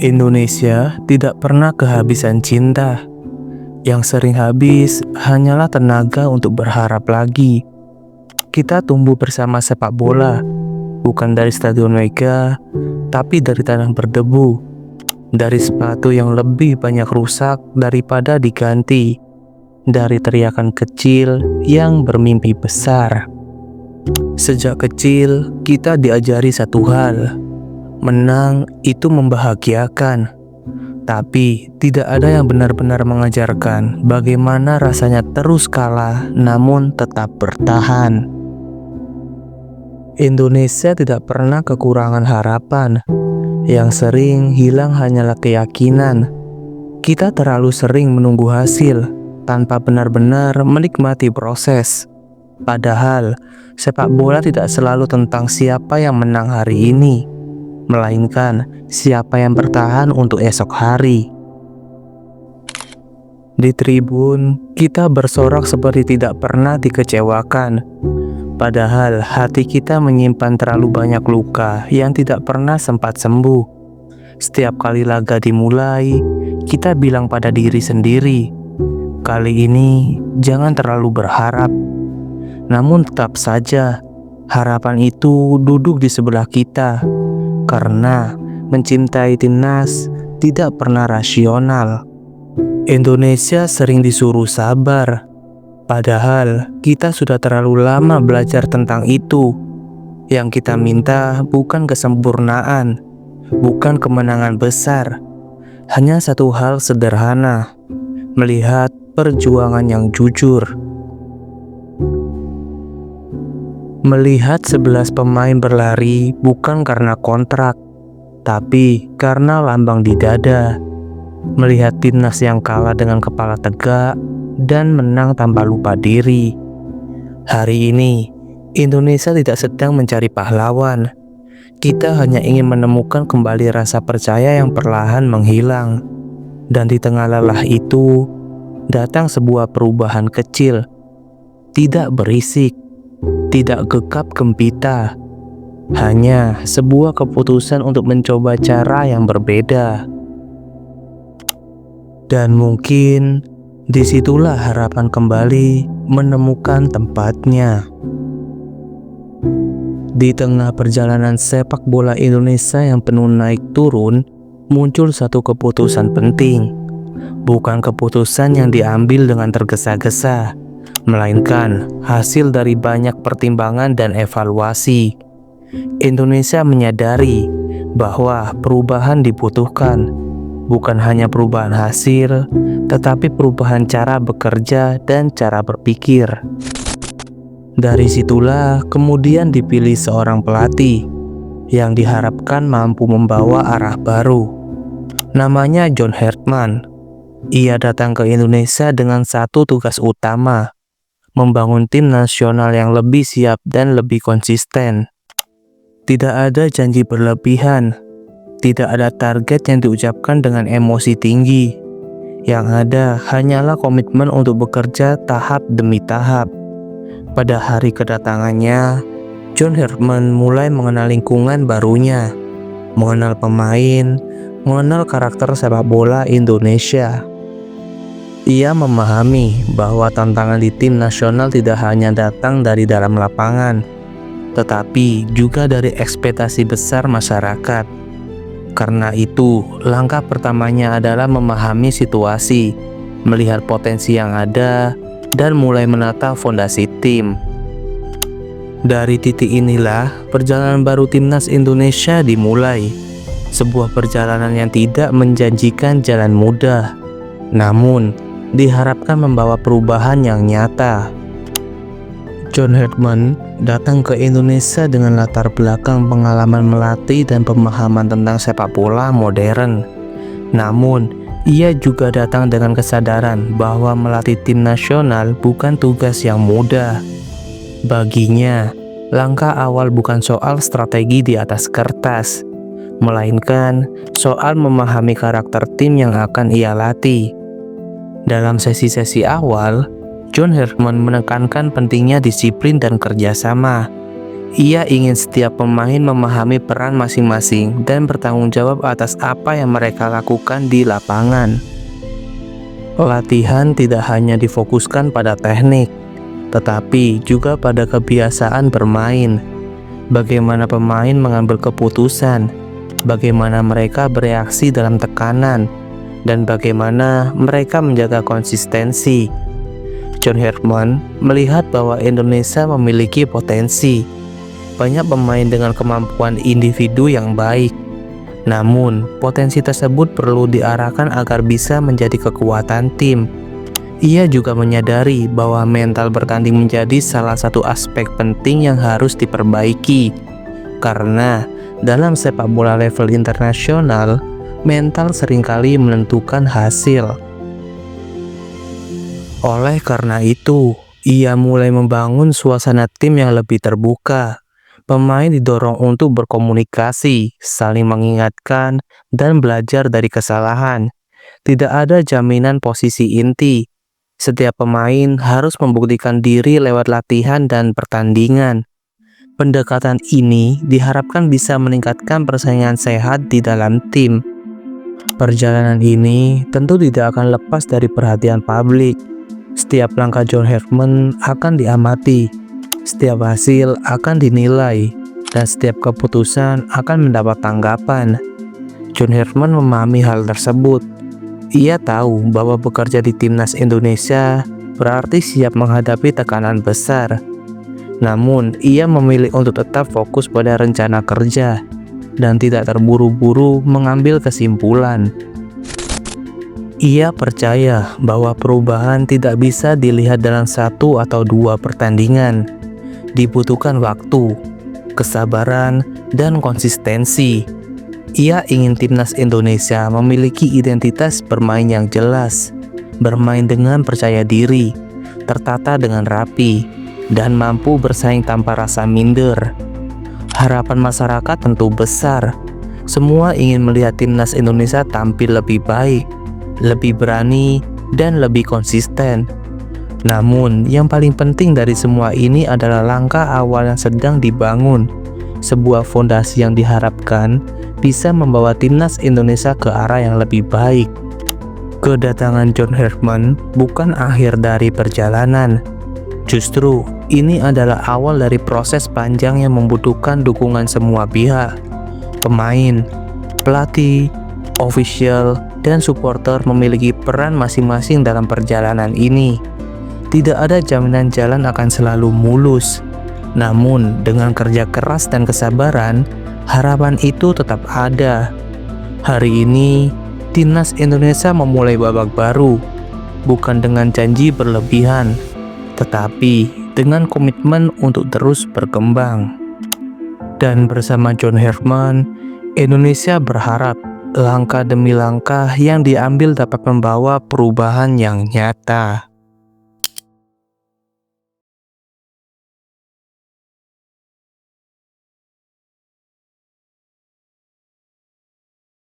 Indonesia tidak pernah kehabisan cinta. Yang sering habis hanyalah tenaga untuk berharap lagi. Kita tumbuh bersama sepak bola, bukan dari stadion mega, tapi dari tanah berdebu. Dari sepatu yang lebih banyak rusak daripada diganti. Dari teriakan kecil yang bermimpi besar. Sejak kecil, kita diajari satu hal. Menang itu membahagiakan. Tapi tidak ada yang benar-benar mengajarkan bagaimana rasanya terus kalah namun tetap bertahan. Indonesia tidak pernah kekurangan harapan. Yang sering hilang hanyalah keyakinan. Kita terlalu sering menunggu hasil tanpa benar-benar menikmati proses. Padahal sepak bola tidak selalu tentang siapa yang menang hari ini, melainkan siapa yang bertahan untuk esok hari. Di tribun, kita bersorak seperti tidak pernah dikecewakan. Padahal hati kita menyimpan terlalu banyak luka yang tidak pernah sempat sembuh. Setiap kali laga dimulai, kita bilang pada diri sendiri, kali ini jangan terlalu berharap. Namun tetap saja, harapan itu duduk di sebelah kita. Karena mencintai timnas tidak pernah rasional. Indonesia sering disuruh sabar, padahal kita sudah terlalu lama belajar tentang itu. Yang kita minta bukan kesempurnaan, bukan kemenangan besar, hanya satu hal sederhana: melihat perjuangan yang jujur. Melihat 11 pemain berlari bukan karena kontrak, tapi karena lambang di dada. Melihat timnas yang kalah dengan kepala tegak dan menang tanpa lupa diri. Hari ini, Indonesia tidak sedang mencari pahlawan. Kita hanya ingin menemukan kembali rasa percaya yang perlahan menghilang. Dan di tengah lelah itu, datang sebuah perubahan kecil. Tidak berisik, tidak gegap gempita, hanya sebuah keputusan untuk mencoba cara yang berbeda. Dan mungkin disitulah harapan kembali menemukan tempatnya. Di tengah perjalanan sepak bola Indonesia yang penuh naik turun, muncul satu keputusan penting. Bukan keputusan yang diambil dengan tergesa-gesa, melainkan hasil dari banyak pertimbangan dan evaluasi. Indonesia menyadari bahwa perubahan dibutuhkan, bukan hanya perubahan hasil, tetapi perubahan cara bekerja dan cara berpikir. Dari situlah kemudian dipilih seorang pelatih yang diharapkan mampu membawa arah baru. Namanya John Herdman. Ia datang ke Indonesia dengan satu tugas utama: membangun tim nasional yang lebih siap dan lebih konsisten. Tidak ada janji berlebihan, tidak ada target yang diucapkan dengan emosi tinggi. Yang ada hanyalah komitmen untuk bekerja tahap demi tahap. Pada hari kedatangannya, John Herdman mulai mengenal lingkungan barunya, mengenal pemain, mengenal karakter sepak bola Indonesia. Ia memahami bahwa tantangan di tim nasional tidak hanya datang dari dalam lapangan, tetapi juga dari ekspektasi besar masyarakat. Karena itu, langkah pertamanya adalah memahami situasi, melihat potensi yang ada, dan mulai menata fondasi tim. Dari titik inilah, perjalanan baru timnas Indonesia dimulai. Sebuah perjalanan yang tidak menjanjikan jalan mudah, namun diharapkan membawa perubahan yang nyata. John Herdman datang ke Indonesia dengan latar belakang pengalaman melatih dan pemahaman tentang sepak bola modern. Namun, ia juga datang dengan kesadaran bahwa melatih tim nasional bukan tugas yang mudah. Baginya, langkah awal bukan soal strategi di atas kertas, melainkan soal memahami karakter tim yang akan ia latih. Dalam sesi-sesi awal, John Herdman menekankan pentingnya disiplin dan kerjasama. Ia ingin setiap pemain memahami peran masing-masing dan bertanggung jawab atas apa yang mereka lakukan di lapangan. Latihan tidak hanya difokuskan pada teknik, tetapi juga pada kebiasaan bermain. Bagaimana pemain mengambil keputusan, bagaimana mereka bereaksi dalam tekanan, dan bagaimana mereka menjaga konsistensi. John Herdman melihat bahwa Indonesia memiliki potensi. Banyak pemain dengan kemampuan individu yang baik. Namun, potensi tersebut perlu diarahkan agar bisa menjadi kekuatan tim. Ia juga menyadari bahwa mental bertanding menjadi salah satu aspek penting yang harus diperbaiki. Karena dalam sepak bola level internasional, mental seringkali menentukan hasil. Oleh karena itu, ia mulai membangun suasana tim yang lebih terbuka. Pemain didorong untuk berkomunikasi, saling mengingatkan, dan belajar dari kesalahan. Tidak ada jaminan posisi inti. Setiap pemain harus membuktikan diri lewat latihan dan pertandingan. Pendekatan ini diharapkan bisa meningkatkan persaingan sehat di dalam tim. Perjalanan ini tentu tidak akan lepas dari perhatian publik. Setiap langkah John Herdman akan diamati. Setiap hasil akan dinilai, dan setiap keputusan akan mendapat tanggapan. John Herdman memahami hal tersebut. Ia tahu bahwa bekerja di timnas Indonesia berarti siap menghadapi tekanan besar. Namun, ia memilih untuk tetap fokus pada rencana kerja dan tidak terburu-buru mengambil kesimpulan. Ia percaya bahwa perubahan tidak bisa dilihat dalam 1 atau 2 pertandingan. Dibutuhkan waktu, kesabaran, dan konsistensi. Ia ingin timnas Indonesia memiliki identitas bermain yang jelas, bermain dengan percaya diri, tertata dengan rapi, dan mampu bersaing tanpa rasa minder. Harapan masyarakat tentu besar. Semua ingin melihat timnas Indonesia tampil lebih baik, lebih berani, dan lebih konsisten. Namun, yang paling penting dari semua ini adalah langkah awal yang sedang dibangun. Sebuah fondasi yang diharapkan bisa membawa timnas Indonesia ke arah yang lebih baik. Kedatangan John Herdman bukan akhir dari perjalanan. Justru, ini adalah awal dari proses panjang yang membutuhkan dukungan semua pihak. Pemain, pelatih, official, dan supporter memiliki peran masing-masing dalam perjalanan ini. Tidak ada jaminan jalan akan selalu mulus. Namun, dengan kerja keras dan kesabaran, harapan itu tetap ada. Hari ini, timnas Indonesia memulai babak baru, bukan dengan janji berlebihan, tetapi dengan komitmen untuk terus berkembang. Dan bersama John Herdman, Indonesia berharap langkah demi langkah yang diambil dapat membawa perubahan yang nyata.